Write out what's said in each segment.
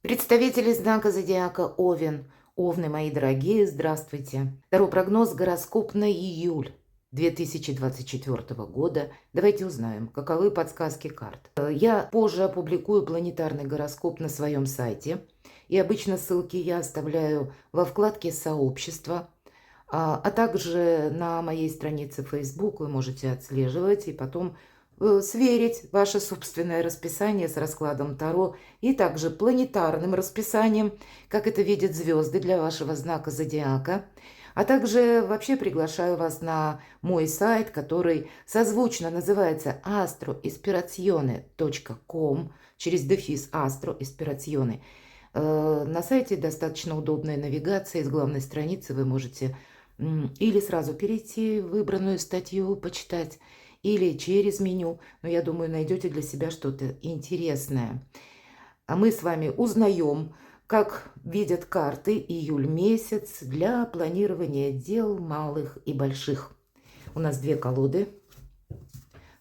Представители знака зодиака Овен. Овны, мои дорогие, здравствуйте. Второй прогноз, гороскоп на июль 2024 года. Давайте узнаем, каковы подсказки карт. Я позже опубликую планетарный гороскоп на своем сайте. И обычно ссылки я оставляю во вкладке «Сообщество», а также на моей странице Facebook вы можете отслеживать и потом сверить ваше собственное расписание с раскладом Таро и также планетарным расписанием, как это видят звезды для вашего знака зодиака. А также вообще приглашаю вас на мой сайт, который созвучно называется astroispirazione.com, через дефис astroispirazione. На сайте достаточно удобная навигация. Из главной страницы вы можете или сразу перейти в выбранную статью, почитать, или через меню. Но я думаю, найдете для себя что-то интересное. А мы с вами узнаем, как видят карты июль месяц для планирования дел малых и больших. У нас две колоды.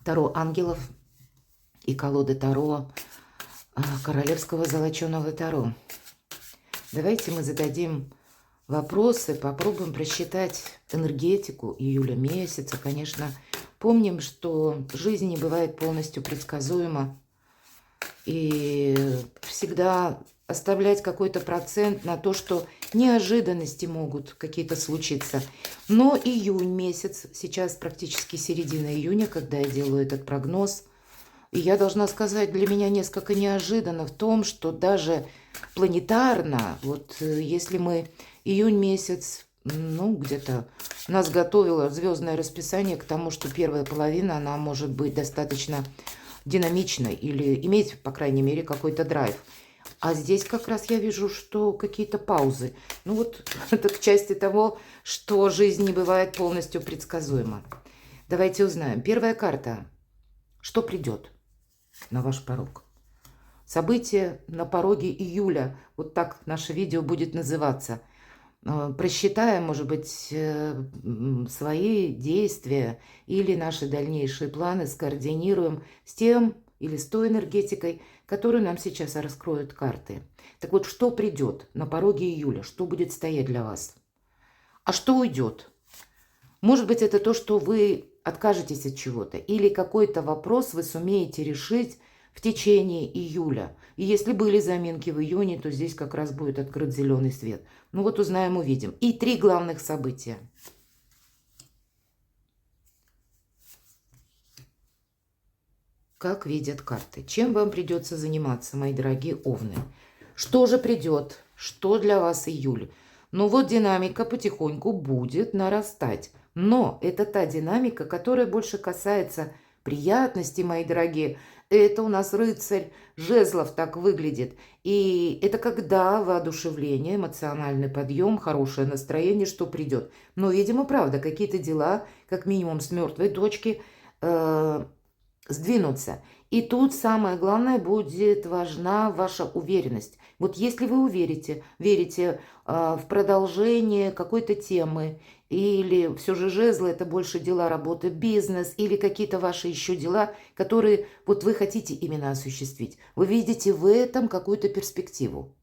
Таро ангелов и колоды Таро королевского золоченого Таро. Давайте мы зададим вопросы, попробуем просчитать энергетику июля месяца. Конечно, помним, что жизнь не бывает полностью предсказуема. И всегда оставлять какой-то процент на то, что неожиданности могут какие-то случиться. Но июнь месяц, сейчас практически середина июня, когда я делаю этот прогноз. И я должна сказать, для меня несколько неожиданно в том, что даже планетарно, вот если мы июнь месяц, ну, где-то нас готовило звездное расписание к тому, что первая половина, она может быть достаточно динамичной или иметь, по крайней мере, какой-то драйв. А здесь как раз я вижу, что какие-то паузы. Ну вот, это к части того, что жизнь не бывает полностью предсказуема. Давайте узнаем. Первая карта. Что придет на ваш порог? Событие на пороге июля. Вот так наше видео будет называться. Просчитаем, может быть, свои действия или наши дальнейшие планы скоординируем с тем или с той энергетикой, которую нам сейчас раскроют карты. Так вот, что придет на пороге июля? Что будет стоять для вас? А что уйдет? Может быть, это то, что вы откажетесь от чего-то, или какой-то вопрос вы сумеете решить в течение июля. И если были заминки в июне, то здесь как раз будет открыт зеленый свет. Ну вот узнаем, увидим. И три главных события. Как видят карты? Чем вам придется заниматься, мои дорогие овны? Что же придет? Что для вас июль? Ну вот динамика потихоньку будет нарастать. Но это та динамика, которая больше касается приятности, мои дорогие. Это у нас рыцарь жезлов так выглядит. И это когда воодушевление, эмоциональный подъем, хорошее настроение, что придет. Но, видимо, правда, какие-то дела, как минимум с мертвой точки, сдвинуться. И тут самое главное будет важна ваша уверенность. Вот если вы верите в продолжение какой-то темы, или все же жезлы – это больше дела, работы, бизнес, или какие-то ваши еще дела, которые вот вы хотите именно осуществить. Вы видите в этом какую-то перспективу.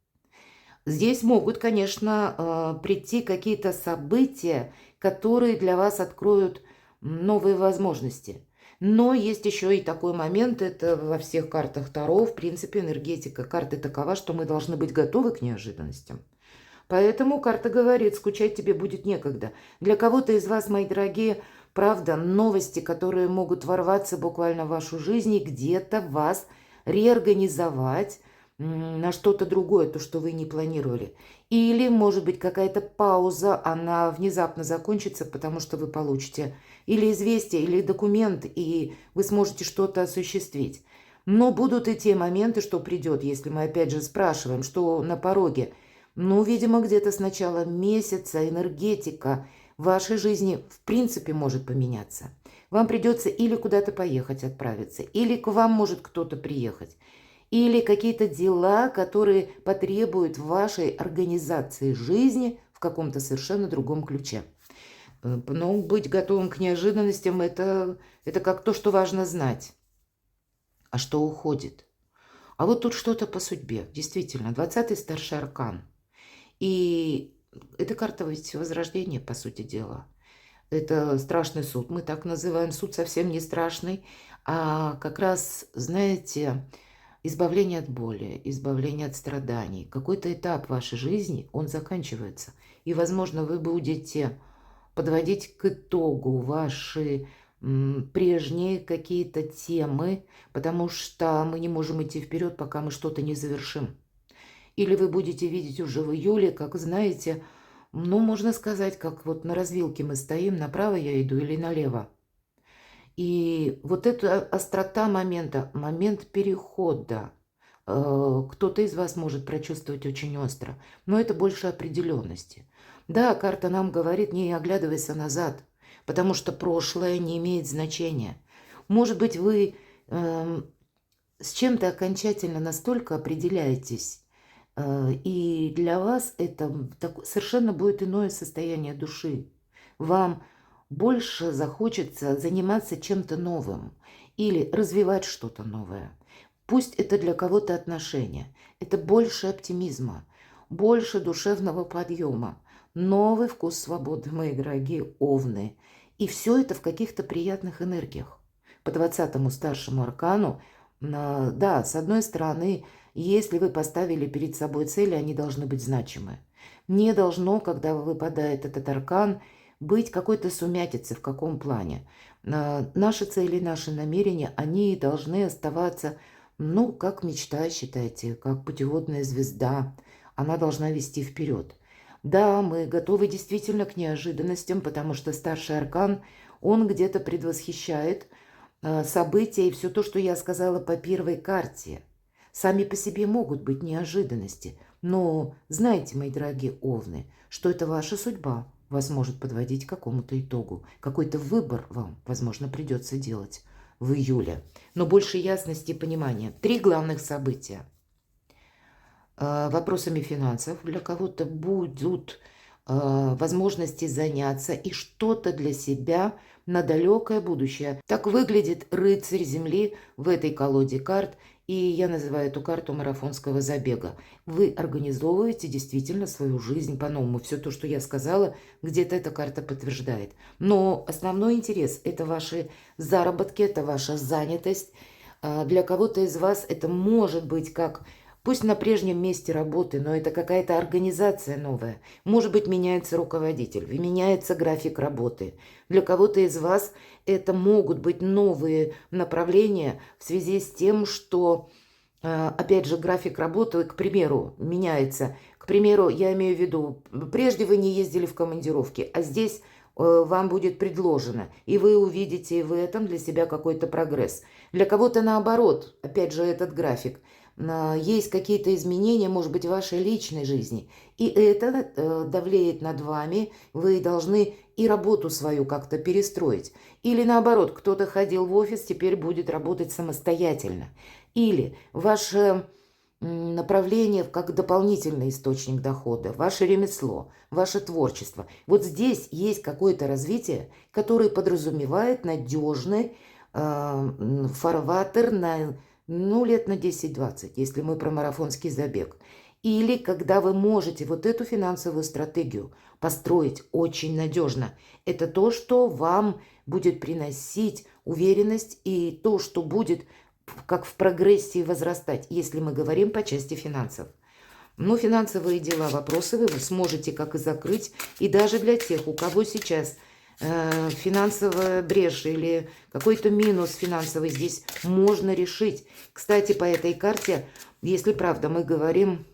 Здесь могут, конечно, прийти какие-то события, которые для вас откроют новые возможности. Но есть еще и такой момент, это во всех картах Таро, в принципе, энергетика карты такова, что мы должны быть готовы к неожиданностям. Поэтому карта говорит, скучать тебе будет некогда. Для кого-то из вас, мои дорогие, правда, новости, которые могут ворваться буквально в вашу жизнь и где-то вас реорганизовать на что-то другое, то, что вы не планировали. Или, может быть, какая-то пауза, она внезапно закончится, потому что вы получите или известие, или документ, и вы сможете что-то осуществить. Но будут и те моменты, что придет, если мы опять же спрашиваем, что на пороге. Ну, видимо, где-то с начала месяца энергетика в вашей жизни в принципе может поменяться. Вам придется или куда-то поехать, отправиться, или к вам может кто-то приехать, или какие-то дела, которые потребуют вашей организации жизни в каком-то совершенно другом ключе. Но быть готовым к неожиданностям – это как то, что важно знать. А что уходит? А вот тут что-то по судьбе. Действительно, 20-й старший аркан. И эта карта ведь возрождения, по сути дела. Это страшный суд, мы так называем. Суд совсем не страшный, а как раз, знаете, избавление от боли, избавление от страданий. Какой-то этап вашей жизни, он заканчивается. И, возможно, вы будете подводить к итогу ваши прежние какие-то темы, потому что мы не можем идти вперед, пока мы что-то не завершим. Или вы будете видеть уже в июле, как знаете, ну, можно сказать, как вот на развилке мы стоим, направо я иду или налево. И вот эта острота момента, момент перехода, кто-то из вас может прочувствовать очень остро, но это больше определенности. Да, карта нам говорит, не оглядывайся назад, потому что прошлое не имеет значения. Может быть, вы с чем-то окончательно настолько определяетесь, и для вас это совершенно будет иное состояние души. Вам больше захочется заниматься чем-то новым или развивать что-то новое. Пусть это для кого-то отношения. Это больше оптимизма, больше душевного подъема, новый вкус свободы, мои дорогие овны. И все это в каких-то приятных энергиях. По 20-му старшему аркану, да, с одной стороны, если вы поставили перед собой цели, они должны быть значимы. Не должно, когда выпадает этот аркан, быть какой-то сумятицы в каком плане. Наши цели, наши намерения, они должны оставаться, ну, как мечта, считайте, как путеводная звезда. Она должна вести вперед. Да, мы готовы действительно к неожиданностям, потому что старший аркан, он где-то предвосхищает события и все то, что я сказала по первой карте. Сами по себе могут быть неожиданности, но знайте, мои дорогие овны, что это ваша судьба вас может подводить к какому-то итогу. Какой-то выбор вам, возможно, придется делать в июле. Но больше ясности и понимания. 3 главных события. Вопросами финансов для кого-то будут возможности заняться и что-то для себя на далекое будущее. Так выглядит рыцарь земли в этой колоде карт, и я называю эту карту марафонского забега. Вы организовываете действительно свою жизнь по-новому. Все то, что я сказала, где-то эта карта подтверждает. Но основной интерес – это ваши заработки, это ваша занятость. Для кого-то из вас это может быть как... Пусть на прежнем месте работы, но это какая-то организация новая. Может быть, меняется руководитель, меняется график работы. Для кого-то из вас это могут быть новые направления в связи с тем, что, опять же, график работы, к примеру, меняется. К примеру, я имею в виду, прежде вы не ездили в командировки, а здесь вам будет предложено, и вы увидите в этом для себя какой-то прогресс. Для кого-то наоборот, опять же, этот график. Есть какие-то изменения, может быть, в вашей личной жизни. И это давлеет над вами. Вы должны и работу свою как-то перестроить. Или наоборот, кто-то ходил в офис, теперь будет работать самостоятельно. Или ваше направление как дополнительный источник дохода, ваше ремесло, ваше творчество. Вот здесь есть какое-то развитие, которое подразумевает надежный фарватер на... Ну, лет на 10-20, если мы про марафонский забег. Или когда вы можете вот эту финансовую стратегию построить очень надежно. Это то, что вам будет приносить уверенность и то, что будет как в прогрессии возрастать, если мы говорим по части финансов. Но финансовые дела, вопросы вы сможете как и закрыть. И даже для тех, у кого сейчас... финансовая брешь или какой-то минус финансовый здесь можно решить. Кстати, по этой карте, если правда мы говорим,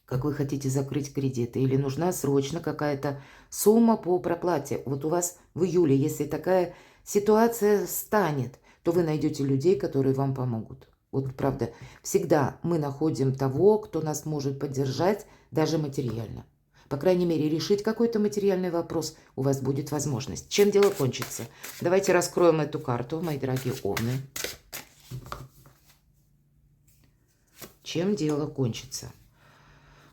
как вы хотите закрыть кредиты, или нужна срочно какая-то сумма по проплате. Вот у вас в июле, если такая ситуация станет, то вы найдете людей, которые вам помогут. Вот правда, всегда мы находим того, кто нас может поддержать, даже материально. По крайней мере, решить какой-то материальный вопрос у вас будет возможность. Чем дело кончится? Давайте раскроем эту карту, мои дорогие овны. Чем дело кончится?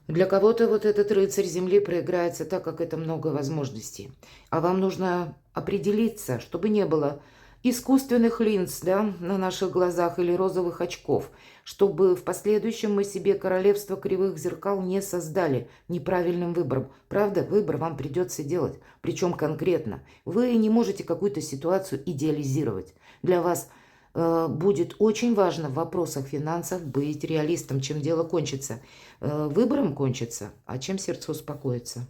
Для кого-то вот этот рыцарь земли проиграется так, как это много возможностей. А вам нужно определиться, чтобы не было искусственных линз, да, на наших глазах или розовых очков, чтобы в последующем мы себе королевство кривых зеркал не создали неправильным выбором. Правда, выбор вам придется делать, причем конкретно. Вы не можете какую-то ситуацию идеализировать. Для вас будет очень важно в вопросах финансов быть реалистом, чем дело кончится. Выбором кончится, а чем сердце успокоится.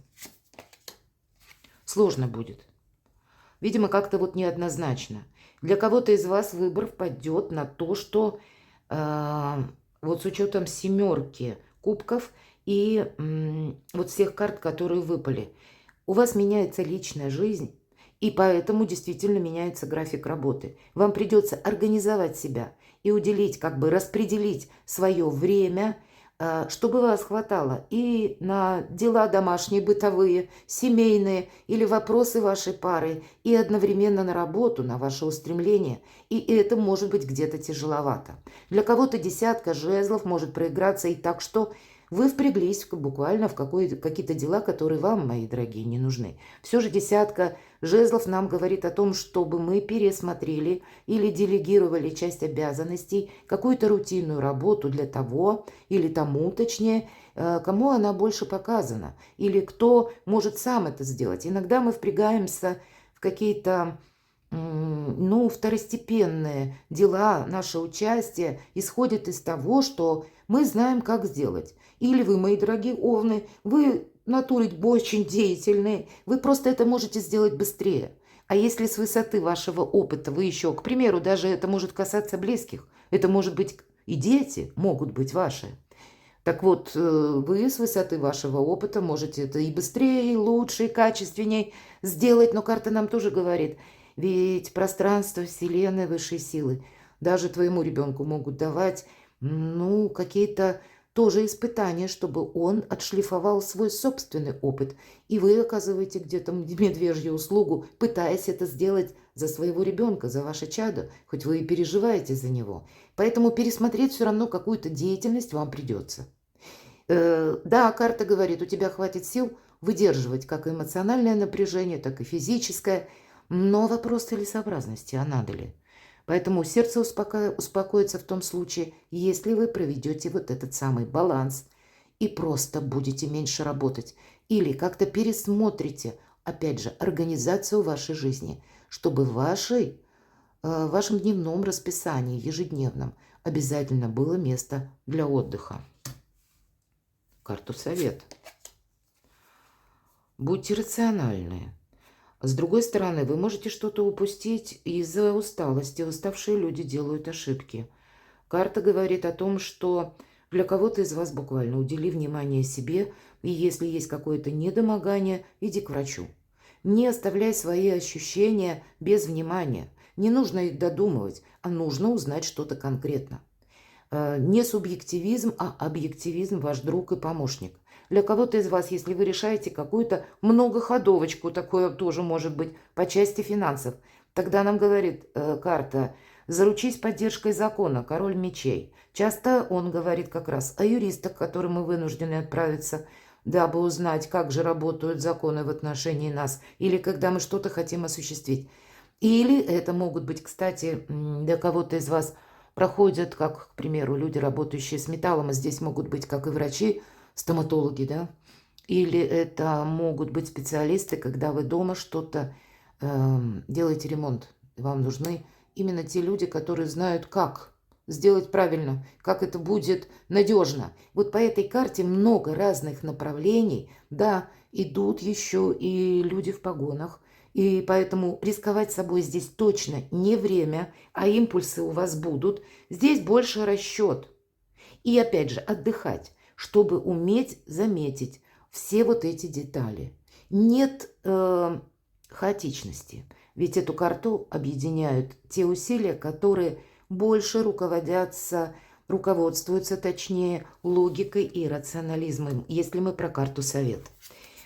Сложно будет. Видимо, как-то вот неоднозначно. Для кого-то из вас выбор пойдет на то, что вот с учетом семерки кубков и вот всех карт, которые выпали, у вас меняется личная жизнь, и поэтому действительно меняется график работы. Вам придется организовать себя и уделить, как бы распределить свое время, чтобы вас хватало и на дела домашние, бытовые, семейные или вопросы вашей пары, и одновременно на работу, на ваше устремление. И это может быть где-то тяжеловато. Для кого-то десятка жезлов может проиграться и так, что вы впряглись буквально в какие-то дела, которые вам, мои дорогие, не нужны. Все же десятка жезлов нам говорит о том, чтобы мы пересмотрели или делегировали часть обязанностей, какую-то рутинную работу для того, или тому, точнее, кому она больше показана, или кто может сам это сделать. Иногда мы впрягаемся в какие-то второстепенные дела, наше участие исходит из того, что мы знаем, как сделать. Или вы, мои дорогие овны, вы натуре очень деятельные, вы просто это можете сделать быстрее. А если с высоты вашего опыта вы еще, к примеру, даже это может касаться близких, это может быть и дети, могут быть ваши. Так вот, вы с высоты вашего опыта можете это и быстрее, и лучше, и качественнее сделать, но карта нам тоже говорит, ведь пространство, вселенная, высшие силы даже твоему ребенку могут давать, какие-то тоже испытания, чтобы он отшлифовал свой собственный опыт. И вы оказываете где-то медвежью услугу, пытаясь это сделать за своего ребенка, за ваше чадо, хоть вы и переживаете за него. Поэтому пересмотреть все равно какую-то деятельность вам придется. Да, карта говорит, у тебя хватит сил выдерживать как эмоциональное напряжение, так и физическое, но вопрос целесообразности, а надо ли? Поэтому сердце успокоится в том случае, если вы проведете вот этот самый баланс и просто будете меньше работать. Или как-то пересмотрите, опять же, организацию вашей жизни, чтобы в вашем дневном расписании, ежедневном, обязательно было место для отдыха. Карту совет. Будьте рациональны. С другой стороны, вы можете что-то упустить из-за усталости. Уставшие люди делают ошибки. Карта говорит о том, что для кого-то из вас буквально удели внимание себе, и если есть какое-то недомогание, иди к врачу. Не оставляй свои ощущения без внимания. Не нужно их додумывать, а нужно узнать что-то конкретно. Не субъективизм, а объективизм ваш друг и помощник. Для кого-то из вас, если вы решаете какую-то многоходовочку, такое тоже может быть по части финансов, тогда нам говорит карта, заручись поддержкой закона, король мечей. Часто он говорит как раз о юристах, к которым мы вынуждены отправиться, дабы узнать, как же работают законы в отношении нас, или когда мы что-то хотим осуществить. Или это могут быть, кстати, для кого-то из вас проходят, как, к примеру, люди, работающие с металлом, а здесь могут быть как и врачи, стоматологи, да, или это могут быть специалисты, когда вы дома что-то делаете ремонт. Вам нужны именно те люди, которые знают, как сделать правильно, как это будет надежно. Вот по этой карте много разных направлений, да, идут еще и люди в погонах, и поэтому рисковать собой здесь точно не время, а импульсы у вас будут. Здесь больше расчет. И опять же, отдыхать, чтобы уметь заметить все вот эти детали. Нет хаотичности. Ведь эту карту объединяют те усилия, которые больше руководствуются, точнее, логикой и рационализмом, если мы про карту совет.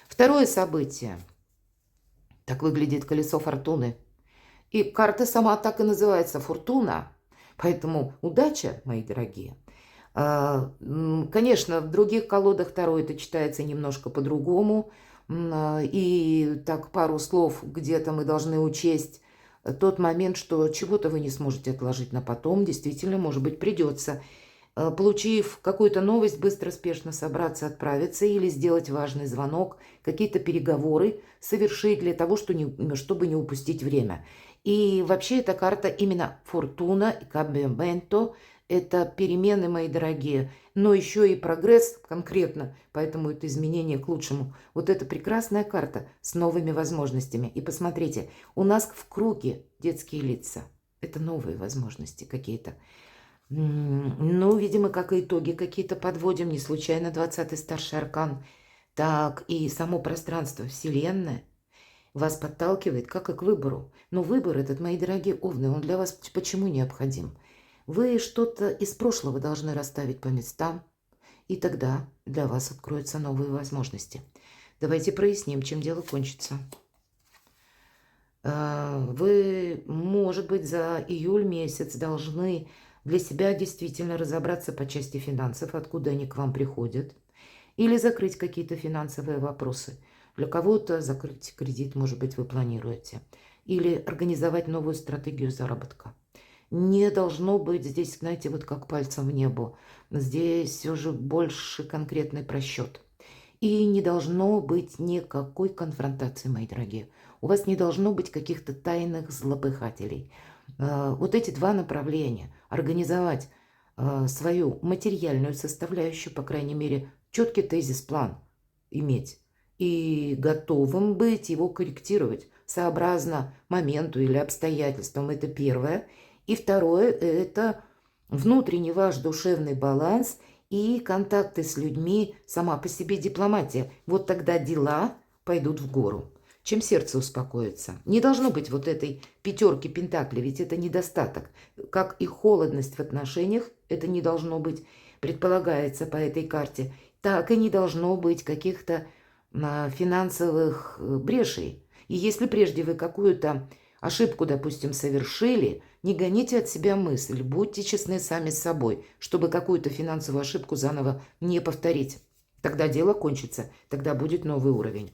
Второе событие. Так выглядит колесо фортуны. И карта сама так и называется «Фортуна». Поэтому удача, мои дорогие. Конечно, в других колодах Таро это читается немножко по-другому. И так пару слов где-то мы должны учесть тот момент, что чего-то вы не сможете отложить на потом, действительно, может быть, придется. Получив какую-то новость, быстро, спешно собраться, отправиться или сделать важный звонок, какие-то переговоры совершить для того, чтобы не упустить время. И вообще эта карта именно фортуна и камбиаменто, это перемены, мои дорогие, но еще и прогресс конкретно, поэтому это изменение к лучшему. Вот это прекрасная карта с новыми возможностями. И посмотрите, у нас в круге детские лица. Это новые возможности какие-то. Ну, видимо, как и итоги какие-то подводим. Не случайно 20-й старший аркан. Так, и само пространство, Вселенная, вас подталкивает как и к выбору. Но выбор этот, мои дорогие овны, он для вас почему необходим? Вы что-то из прошлого должны расставить по местам, и тогда для вас откроются новые возможности. Давайте проясним, чем дело кончится. Вы, может быть, за июль месяц должны для себя действительно разобраться по части финансов, откуда они к вам приходят, или закрыть какие-то финансовые вопросы. Для кого-то закрыть кредит, может быть, вы планируете, или организовать новую стратегию заработка. Не должно быть здесь, знаете, вот как пальцем в небо. Здесь уже больше конкретный просчет. И не должно быть никакой конфронтации, мои дорогие. У вас не должно быть каких-то тайных злопыхателей. Вот эти два направления. Организовать свою материальную составляющую, по крайней мере, четкий тезис-план иметь. И готовым быть его корректировать сообразно моменту или обстоятельствам. Это первое. И второе – это внутренний ваш душевный баланс и контакты с людьми, сама по себе дипломатия. Вот тогда дела пойдут в гору. Чем сердце успокоится. Не должно быть вот этой пятерки пентаклей, ведь это недостаток. Как и холодность в отношениях, это не должно быть, предполагается по этой карте, так и не должно быть каких-то финансовых брешей. И если прежде вы какую-то ошибку, допустим, совершили, не гоните от себя мысль, будьте честны сами с собой, чтобы какую-то финансовую ошибку заново не повторить. Тогда дело кончится, тогда будет новый уровень.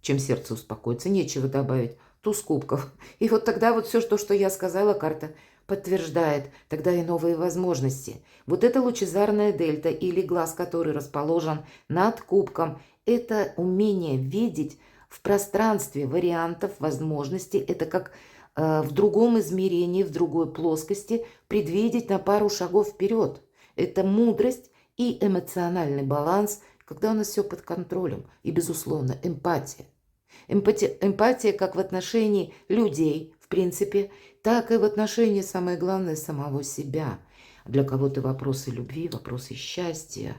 Чем сердце успокоится, нечего добавить. Туз кубков. И вот тогда вот все, что я сказала, карта подтверждает. Тогда и новые возможности. Вот эта лучезарная дельта или глаз, который расположен над кубком, это умение видеть в пространстве вариантов, возможностей. Это как в другом измерении, в другой плоскости предвидеть на пару шагов вперед. Это мудрость и эмоциональный баланс, когда у нас все под контролем. И, безусловно, эмпатия. Эмпатия как в отношении людей, в принципе, так и в отношении, самое главное, самого себя. Для кого-то вопросы любви, вопросы счастья.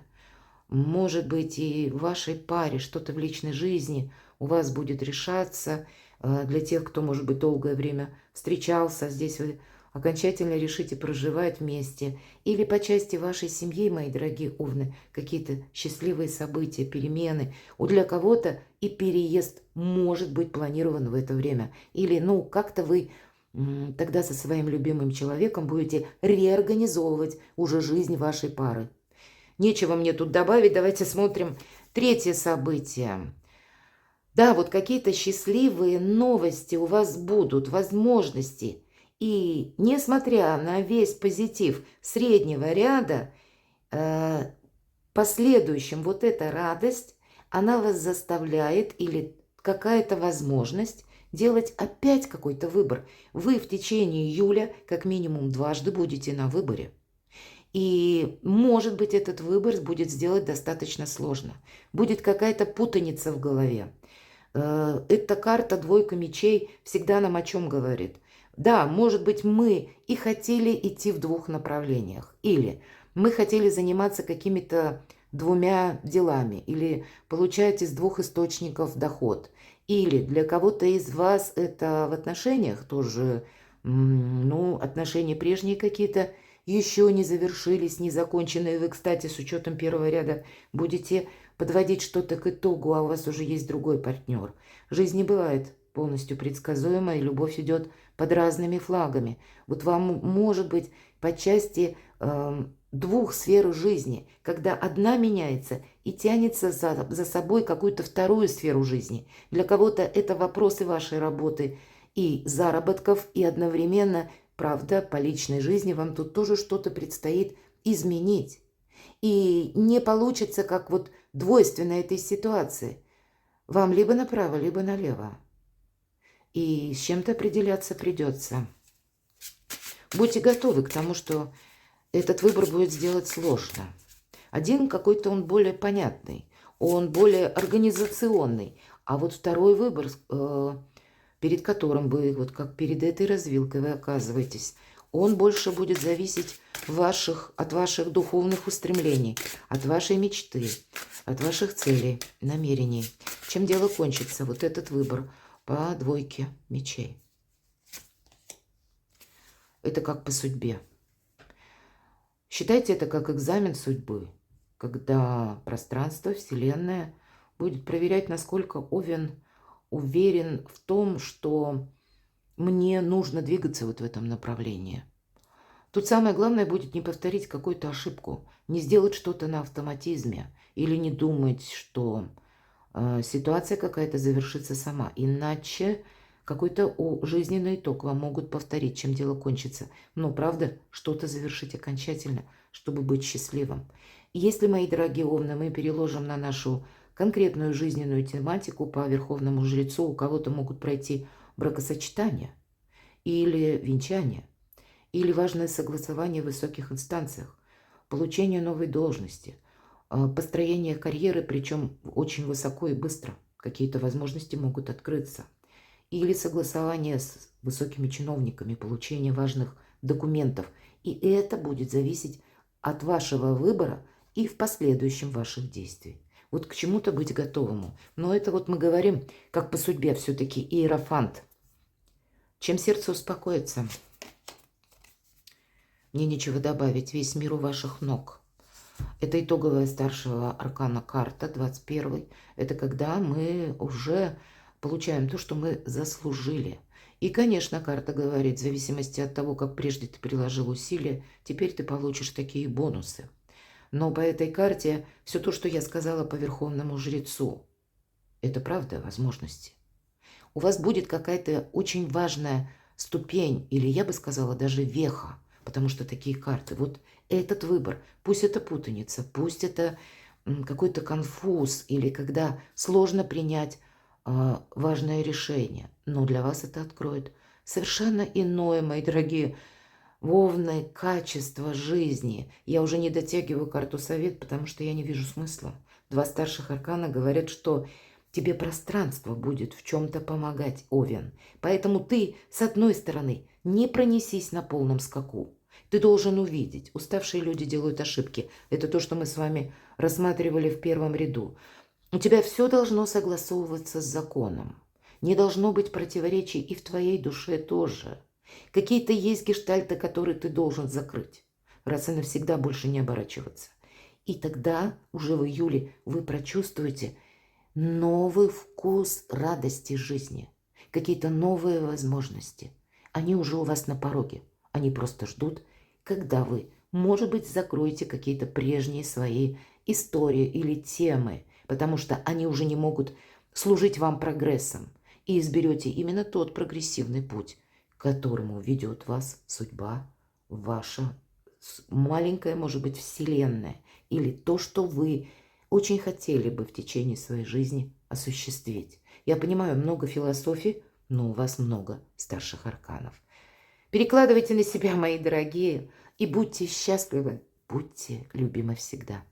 Может быть, и в вашей паре что-то в личной жизни у вас будет решаться. Для тех, кто, может быть, долгое время встречался, здесь вы окончательно решите проживать вместе. Или по части вашей семьи, мои дорогие овны, какие-то счастливые события, перемены. Для кого-то и переезд может быть планирован в это время. Или, как-то вы тогда со своим любимым человеком будете реорганизовывать уже жизнь вашей пары. Нечего мне тут добавить, давайте смотрим третье событие. Да, вот какие-то счастливые новости у вас будут, возможности. И несмотря на весь позитив среднего ряда, последующим вот эта радость, она вас заставляет или какая-то возможность делать опять какой-то выбор. Вы в течение июля как минимум дважды будете на выборе. И, может быть, этот выбор будет сделать достаточно сложно. Будет какая-то путаница в голове. Эта карта двойка мечей всегда нам о чем говорит. Да, может быть, мы и хотели идти в двух направлениях. Или мы хотели заниматься какими-то двумя делами. Или получать из двух источников доход. Или для кого-то из вас это в отношениях тоже, отношения прежние какие-то еще не завершились, не законченные. Вы, кстати, с учетом первого ряда будете подводить что-то к итогу, а у вас уже есть другой партнер. Жизнь не бывает полностью предсказуема, и любовь идет под разными флагами. Вот вам, может быть, по части двух сфер жизни, когда одна меняется и тянется за собой какую-то вторую сферу жизни. Для кого-то это вопросы вашей работы и заработков, и одновременно, правда, по личной жизни вам тут тоже что-то предстоит изменить. И не получится, как вот двойственно этой ситуации. Вам либо направо, либо налево. И с чем-то определяться придется. Будьте готовы к тому, что этот выбор будет сделать сложно. Один какой-то он более понятный, он более организационный. А вот второй выбор, перед которым вы, вот как перед этой развилкой вы оказываетесь, он больше будет зависеть от ваших духовных устремлений, от вашей мечты, от ваших целей, намерений. Чем дело кончится, вот этот выбор по двойке мечей. Это как по судьбе. Считайте это как экзамен судьбы, когда пространство, Вселенная будет проверять, насколько Овен уверен в том, что мне нужно двигаться вот в этом направлении. Тут самое главное будет не повторить какую-то ошибку, не сделать что-то на автоматизме или не думать, что ситуация какая-то завершится сама. Иначе какой-то жизненный итог вам могут повторить, чем дело кончится. Но, правда, что-то завершить окончательно, чтобы быть счастливым. И если, мои дорогие овны, мы переложим на нашу конкретную жизненную тематику по Верховному Жрецу, у кого-то могут пройти бракосочетания или венчание, или важное согласование в высоких инстанциях, получение новой должности, построение карьеры, причем очень высоко и быстро. Какие-то возможности могут открыться. Или согласование с высокими чиновниками, получение важных документов. И это будет зависеть от вашего выбора и в последующем ваших действий. Вот к чему-то быть готовому. Но это вот мы говорим, как по судьбе все-таки иерофант. Чем сердце успокоится? Мне нечего добавить, весь мир у ваших ног. Это итоговая старшего аркана карта, 21. Это когда мы уже получаем то, что мы заслужили. И, конечно, карта говорит, в зависимости от того, как прежде ты приложил усилия, теперь ты получишь такие бонусы. Но по этой карте все то, что я сказала по Верховному Жрецу, это правда возможности. У вас будет какая-то очень важная ступень, или я бы сказала даже веха, потому что такие карты. Вот этот выбор, пусть это путаница, пусть это какой-то конфуз, или когда сложно принять важное решение, но для вас это откроет совершенно иное, мои дорогие овны, качество жизни. Я уже не дотягиваю карту совет, потому что я не вижу смысла. Два старших аркана говорят, что тебе пространство будет в чем-то помогать, Овен. Поэтому ты, с одной стороны, не пронесись на полном скаку. Ты должен увидеть. Уставшие люди делают ошибки. Это то, что мы с вами рассматривали в первом ряду. У тебя все должно согласовываться с законом. Не должно быть противоречий и в твоей душе тоже. Какие-то есть гештальты, которые ты должен закрыть, раз и навсегда больше не оборачиваться. И тогда уже в июле вы прочувствуете новый вкус радости жизни, какие-то новые возможности. Они уже у вас на пороге. Они просто ждут, когда вы, может быть, закроете какие-то прежние свои истории или темы, потому что они уже не могут служить вам прогрессом, и изберете именно тот прогрессивный путь, к которому ведет вас судьба, ваша маленькая, может быть, вселенная, или то, что вы очень хотели бы в течение своей жизни осуществить. Я понимаю, много философии, но у вас много старших арканов. Перекладывайте на себя, мои дорогие, и будьте счастливы, будьте любимы всегда.